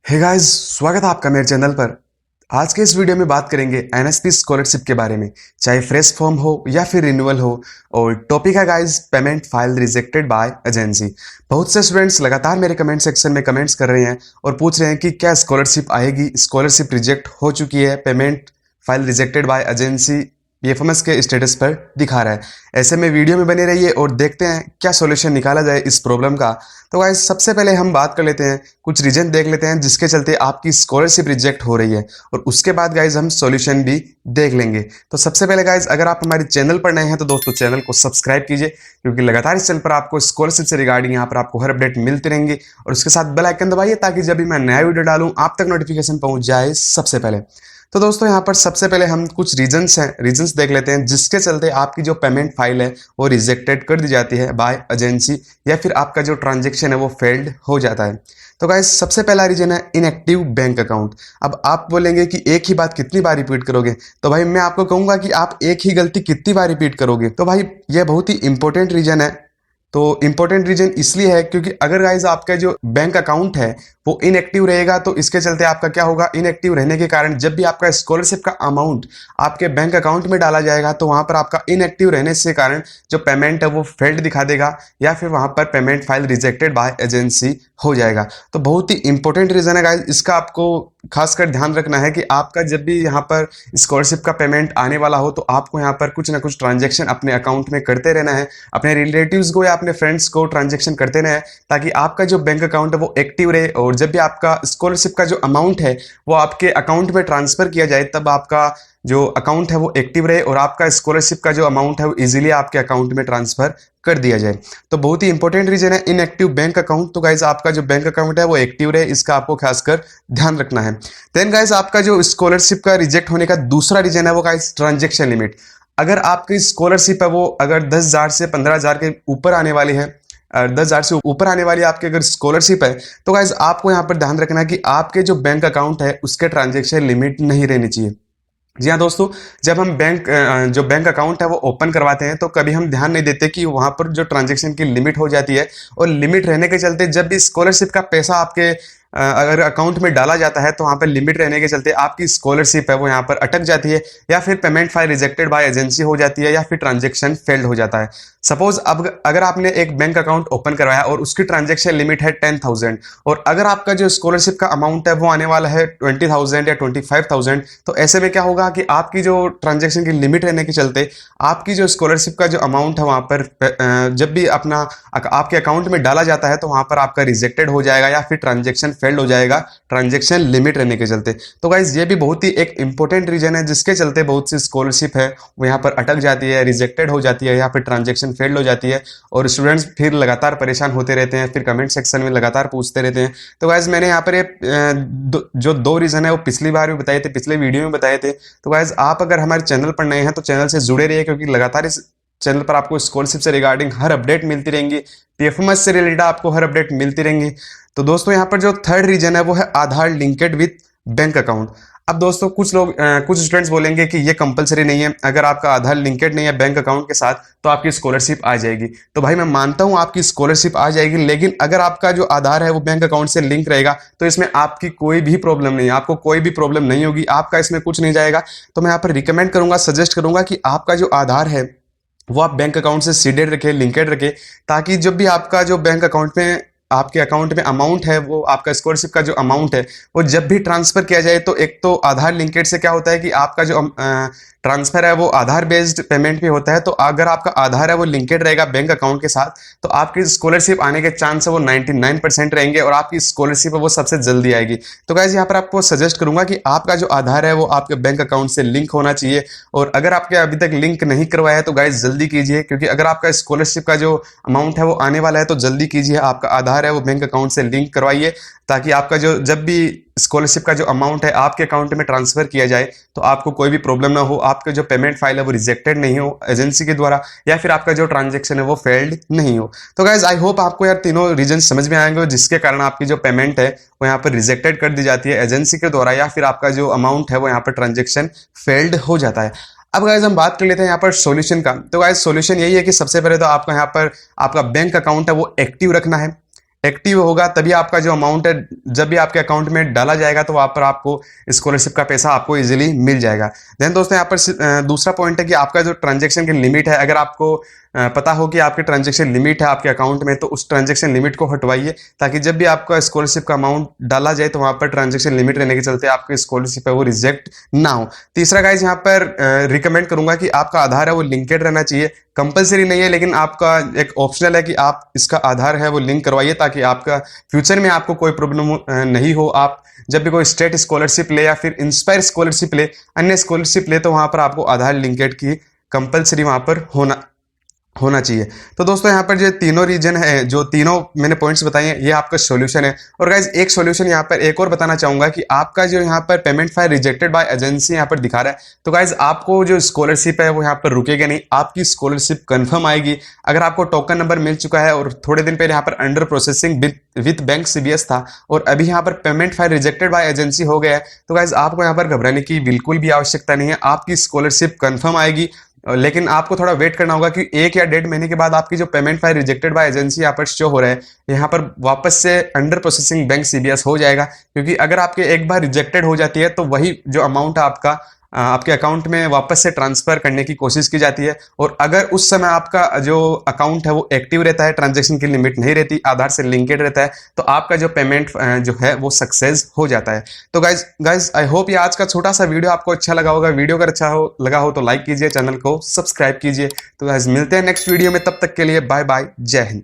Hey guys, स्वागत है आपका मेरे चैनल पर। आज के इस वीडियो में बात करेंगे एनएसपी स्कॉलरशिप के बारे में, चाहे फ्रेश फॉर्म हो या फिर रिन्यूअल हो। और टॉपिक है guys, payment file rejected by agency. बहुत से स्टूडेंट्स लगातार मेरे कमेंट सेक्शन में कमेंट्स कर रहे हैं और पूछ रहे हैं कि क्या स्कॉलरशिप आएगी, स्कॉलरशिप रिजेक्ट हो चुकी है, payment file rejected by agency PFMS के स्टेटस पर दिखा रहा है। ऐसे में वीडियो में बने रहिए और देखते हैं क्या सॉल्यूशन निकाला जाए इस प्रॉब्लम का। तो गाइस, सबसे पहले हम बात कर लेते हैं, कुछ रीजन देख लेते हैं जिसके चलते आपकी स्कॉलरशिप रिजेक्ट हो रही है, और उसके बाद गाइस हम सॉल्यूशन भी देख लेंगे। तो सबसे पहले गाइस, अगर आप हमारे चैनल पर नए हैं तो दोस्तों चैनल को सब्सक्राइब कीजिए, क्योंकि लगातार इस चैनल पर आपको स्कॉलरशिप से रिगार्डिंग यहाँ पर आपको हर अपडेट मिलती रहेंगे। और उसके साथ बेल आइकन दबाइए ताकि जब भी मैं नया वीडियो डालूं आप तक नोटिफिकेशन पहुंच जाए सबसे पहले। तो दोस्तों यहाँ पर सबसे पहले हम कुछ रीजंस देख लेते हैं जिसके चलते आपकी जो पेमेंट फाइल है वो रिजेक्टेड कर दी जाती है बाय एजेंसी, या फिर आपका जो ट्रांजैक्शन है वो फेल्ड हो जाता है। तो गाइस, सबसे पहला रीजन है इनएक्टिव बैंक अकाउंट। अब आप बोलेंगे कि एक ही बात कितनी बार रिपीट करोगे, तो भाई मैं आपको कहूंगा कि आप एक ही गलती कितनी बार रिपीट करोगे। तो भाई यह बहुत ही इंपॉर्टेंट रीजन है। तो इंपॉर्टेंट रीजन इसलिए है क्योंकि अगर गाइज आपका जो बैंक अकाउंट है वो इनएक्टिव रहेगा तो इसके चलते आपका क्या होगा, इनएक्टिव रहने के कारण जब भी आपका स्कॉलरशिप का अमाउंट आपके बैंक अकाउंट में डाला जाएगा तो वहां पर आपका इनएक्टिव रहने से कारण जो पेमेंट है वो फेल्ड दिखा देगा, या फिर वहां पर payment file rejected by agency हो जाएगा। तो बहुत ही इंपॉर्टेंट रीजन है गाइज, इसका आपको खासकर ध्यान रखना है कि आपका जब भी यहाँ पर स्कॉलरशिप का पेमेंट आने वाला हो तो आपको यहाँ पर कुछ ना कुछ ट्रांजेक्शन अपने अकाउंट में करते रहना है, अपने रिलेटिव्स को या अपने फ्रेंड्स को ट्रांजेक्शन करते रहे, ताकि आपका जो बैंक अकाउंट है वो एक्टिव रहे। और जब भी आपका स्कॉलरशिप का जो अमाउंट है वो आपके अकाउंट में ट्रांसफर किया जाए तब आपका जो अकाउंट है वो एक्टिव रहे और आपका स्कॉलरशिप का जो अमाउंट है वो इजीली आपके अकाउंट में ट्रांसफर कर दिया जाए। तो बहुत ही इंपॉर्टेंट रीजन है इनएक्टिव बैंक अकाउंट। तो गाइज आपका जो बैंक अकाउंट है वो एक्टिव रहे, इसका आपको खासकर ध्यान रखना है। देन गाइज आपका जो स्कॉलरशिप का रिजेक्ट होने का दूसरा रीजन है वो गाइज ट्रांजेक्शन लिमिट। अगर आपकी स्कॉलरशिप है वो अगर 10,000 से 15,000 के ऊपर आने वाली है, 10,000 से ऊपर आने वाली आपकी अगर स्कॉलरशिप है, तो गाइज आपको यहाँ पर ध्यान रखना है कि आपके जो बैंक अकाउंट है उसके ट्रांजेक्शन लिमिट नहीं रहनी चाहिए। जी हाँ दोस्तों, जब हम जो बैंक अकाउंट है वो ओपन करवाते हैं तो कभी हम ध्यान नहीं देते कि वहां पर जो ट्रांजैक्शन की लिमिट हो जाती है, और लिमिट रहने के चलते जब भी स्कॉलरशिप का पैसा आपके अगर अकाउंट में डाला जाता है तो वहां पर लिमिट रहने के चलते आपकी स्कॉलरशिप है वो यहाँ पर अटक जाती है, या फिर payment file rejected by agency हो जाती है, या फिर ट्रांजेक्शन फेल्ड हो जाता है। सपोज अब अगर आपने एक बैंक अकाउंट ओपन करवाया और उसकी ट्रांजेक्शन लिमिट है 10,000, और अगर आपका जो स्कॉलरशिप का अमाउंट है वो आने वाला है 20,000 या 25,000, तो ऐसे में क्या होगा कि आपकी जो ट्रांजेक्शन की लिमिट रहने के चलते आपकी जो स्कॉलरशिप का जो अमाउंट है वहां पर जब भी अपना आपके अकाउंट में डाला जाता है तो वहां पर आपका रिजेक्टेड हो जाएगा, या फिर ट्रांजेक्शन फेल्ड हो जाएगा ट्रांजेक्शन लिमिट रहने के चलते। तो गाइज ये भी बहुत ही एक इंपॉर्टेंट रीजन है जिसके चलते बहुत सी स्कॉलरशिप है वो यहाँ पर अटक जाती है, रिजेक्टेड हो जाती है, यहाँ पर ट्रांजेक्शन फेल्ड हो जाती है, और स्टूडेंट्स फिर लगातार परेशान होते रहते हैं, फिर कमेंट सेक्शन में लगातार पूछते रहते हैं। तो गाइज मैंने यहाँ पर जो दो रीजन है वो पिछली बार भी बताए थे, पिछले वीडियो में बताए थे। तो गाइज आप अगर हमारे चैनल पर नए हैं तो चैनल से जुड़े रहिए, क्योंकि लगातार इस चैनल पर आपको स्कॉलरशिप से रिगार्डिंग हर अपडेट मिलती रहेंगी, पीएफएमएस से रिलेटेड आपको हर अपडेट मिलती रहेंगी। तो दोस्तों यहाँ पर जो थर्ड रीजन है वो है आधार लिंकेड विथ बैंक अकाउंट। अब दोस्तों कुछ स्टूडेंट्स बोलेंगे कि ये कंपलसरी नहीं है, अगर आपका आधार लिंकेड नहीं है बैंक अकाउंट के साथ तो आपकी स्कॉलरशिप आ जाएगी। तो भाई मैं मानता हूं आपकी स्कॉलरशिप आ जाएगी, लेकिन अगर आपका जो आधार है वो बैंक अकाउंट से लिंक रहेगा तो इसमें आपकी कोई भी प्रॉब्लम नहीं है, आपको कोई भी प्रॉब्लम नहीं होगी, आपका इसमें कुछ नहीं जाएगा। तो मैं यहाँ पर रिकमेंड करूंगा, सजेस्ट करूंगा कि आपका जो आधार है वो आप बैंक अकाउंट से सीडेड रखें, लिंकेड रखें, ताकि जब भी आपका जो बैंक अकाउंट में आपके अकाउंट में अमाउंट है वो आपका स्कॉलरशिप का जो अमाउंट है वो जब भी ट्रांसफर किया जाए तो एक तो आधार लिंकेज से क्या होता है कि आपका जो ट्रांसफर है वो आधार बेस्ड पेमेंट भी होता है। तो अगर आपका आधार है वो लिंकेड रहेगा बैंक अकाउंट के साथ तो आपकी स्कॉलरशिप आने के चांस है वो 99% रहेंगे, और आपकी स्कॉलरशिप है वो सबसे जल्दी आएगी। तो गाइस यहाँ पर आपको सजेस्ट करूंगा कि आपका जो आधार है वो आपके बैंक अकाउंट से लिंक होना चाहिए, और अगर आपके अभी तक लिंक नहीं करवाया है तो गाइस जल्दी कीजिए, क्योंकि अगर आपका स्कॉलरशिप का जो अमाउंट है वो आने वाला है तो जल्दी कीजिए, आपका आधार है वो बैंक अकाउंट से लिंक करवाइए, ताकि आपका जो जब भी स्कॉलरशिप का जो अमाउंट है आपके अकाउंट में ट्रांसफर किया जाए तो आपको कोई भी प्रॉब्लम ना हो, आपके जो पेमेंट फाइल है वो रिजेक्टेड नहीं हो एजेंसी के द्वारा, या फिर आपका जो ट्रांजेक्शन है वो फेल्ड नहीं हो। तो गाइज आई होप आपको यार तीनों रीजन समझ में आएंगे जिसके कारण आपकी जो पेमेंट है वो यहाँ पर रिजेक्टेड कर दी जाती है एजेंसी के द्वारा, या फिर आपका जो अमाउंट है वो यहाँ पर ट्रांजेक्शन फेल्ड हो जाता है। अब गाइज हम बात कर लेते हैं यहाँ पर सॉल्यूशन का। तो गाइज सॉल्यूशन यही है कि सबसे पहले तो आपको यहाँ पर आपका बैंक अकाउंट है वो एक्टिव रखना है। एक्टिव होगा तभी आपका जो अमाउंट है जब भी आपके अकाउंट में डाला जाएगा तो वहां पर आपको स्कॉलरशिप का पैसा आपको इजीली मिल जाएगा। देन दोस्तों यहाँ पर दूसरा पॉइंट है कि आपका जो ट्रांजेक्शन की लिमिट है, अगर आपको पता हो कि आपकी ट्रांजेक्शन लिमिट है आपके अकाउंट में, तो उस ट्रांजेक्शन लिमिट को हटवाइए ताकि जब भी आपका स्कॉलरशिप का अमाउंट डाला जाए तो वहां पर ट्रांजेक्शन लिमिट रहने के चलते आपकी स्कॉलरशिप है वो रिजेक्ट ना हो। तीसरा गाइज यहाँ पर रिकमेंड करूंगा कि आपका आधार है वो लिंकेड रहना चाहिए। कंपलसरी नहीं है लेकिन आपका एक ऑप्शनल है कि आप इसका आधार है वो लिंक करवाइए ताकि आपका फ्यूचर में आपको कोई प्रॉब्लम नहीं हो। आप जब भी कोई स्टेट स्कॉलरशिप ले या फिर इंस्पायर स्कॉलरशिप ले, अन्य स्कॉलरशिप ले, तो वहां पर आपको आधार लिंकेड की कंपलसरी वहां पर होना चाहिए। तो दोस्तों यहाँ पर जो तीनों रीजन है, जो तीनों मैंने पॉइंट्स बताए हैं, ये आपका सॉल्यूशन है। और गाइज एक सॉल्यूशन यहाँ पर एक और बताना चाहूंगा कि आपका जो यहाँ पर payment file rejected by agency यहाँ पर दिखा रहा है, तो गाइज आपको जो स्कॉलरशिप है वो यहाँ पर रुकेगा नहीं, आपकी स्कॉलरशिप कंफर्म आएगी। अगर आपको टोकन नंबर मिल चुका है और थोड़े दिन पहले यहाँ पर under processing with bank CBS था और अभी यहाँ पर payment file rejected by agency हो गया है, तो गाइज आपको यहाँ पर घबराने की बिल्कुल भी आवश्यकता नहीं है। आपकी स्कॉलरशिप कंफर्म आएगी, लेकिन आपको थोड़ा वेट करना होगा कि 1 या 1.5 महीने के बाद आपकी जो payment file rejected by agency यहाँ पर शो हो रहा है, यहाँ पर वापस से अंडर प्रोसेसिंग बैंक सीबीएस हो जाएगा। क्योंकि अगर आपके एक बार रिजेक्टेड हो जाती है तो वही जो अमाउंट है आपका आपके अकाउंट में वापस से ट्रांसफर करने की कोशिश की जाती है। और अगर उस समय आपका जो अकाउंट है वो एक्टिव रहता है, ट्रांजैक्शन की लिमिट नहीं रहती, आधार से लिंकेड रहता है, तो आपका जो पेमेंट जो है वो सक्सेस हो जाता है। तो गाइज आई होप ये आज का छोटा सा वीडियो आपको अच्छा लगा होगा। वीडियो अगर लगा हो तो लाइक कीजिए, चैनल को सब्सक्राइब कीजिए। तो गाइज मिलते हैं नेक्स्ट वीडियो में, तब तक के लिए बाय बाय, जय हिंद।